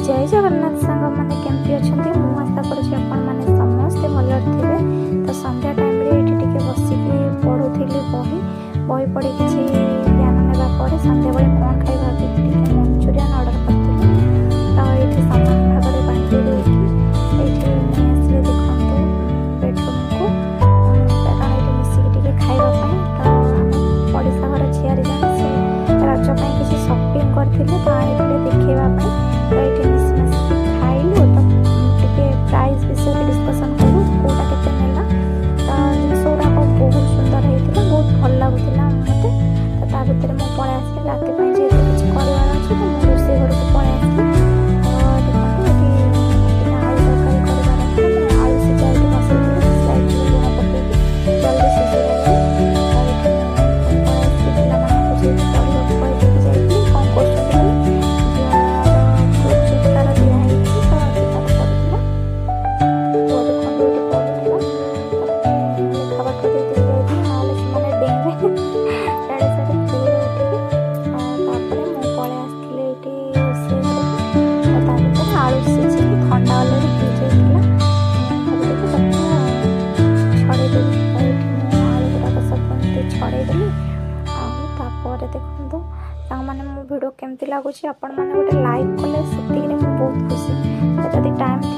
जय जगन्नाथ सांग मैंने केमती अच्छा मुझे आशा करें समस्ते भल थे। तो संध्या टाइम ये बसिक पढ़ुली बही पढ़ी किसी ज्ञान नापर संध्या बेले कौन खाई भाई मंचूरियन ऑर्डर करी। तो ये सामान भाग में बांटी देखे आसले देखते बेडरूम को कारण ये मिसिकी खावाई। तो आम पड़ोसा घर झील जान से रजपाई किसी सपिंग करते तो आनी देखापी। तो ये मिसिक खाइलु तो टे प्राइस विषय डिस्कसन कलु कौटा के नेला। तो जिन गुड़ाक बहुत सुंदर होता बहुत भल लगुला मत। तो ता भर मुझे पलि आसली राति जेहतु किसी कर अच्छे तो मुझे रोषे घर को पलि आसली। आलू तरकारी कर आलू सीझा बसई लुण पकई जल्दी सीझीगला। देखो मैंने मो वीडियो केमती लगुच आपण मैंने गोटे लाइक कले से बहुत खुशी। जदि टाइम थी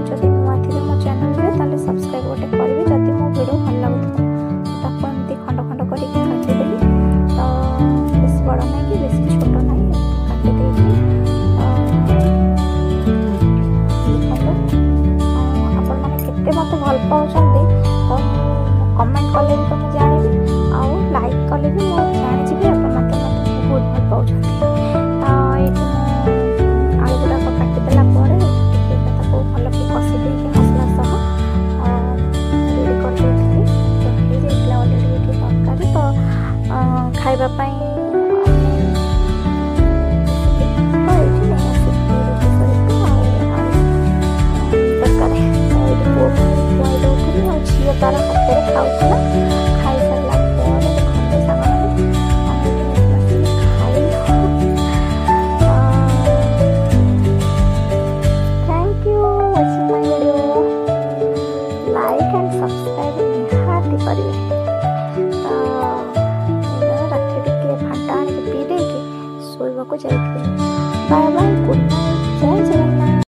जब नुआ थी मो चैनल में ताले सब्सक्राइब गोटे करी जदि मो वीडियो भल लगुता ताको एमती खंड खंड कर काटिदेली। तो बेस बड़ ना कि बेस छोट ना काटिदे आपण मैंने केते मत भल पाउछंदी। तो कमेंट कले भी तो मुझे जानी आउ लाइक कले भी मुझे जानी भी आप मत बहुत भल पाँच। तो ये आलू गुड़ाक काटिदेला भल कि कषि दे मसला सह रेडी कर अलरेडी तरकारी। तो खावाई झील तार हाथ खाऊला खाई सारा देखते सांग thank you watching my video. Like and subscribe निहाती करिए।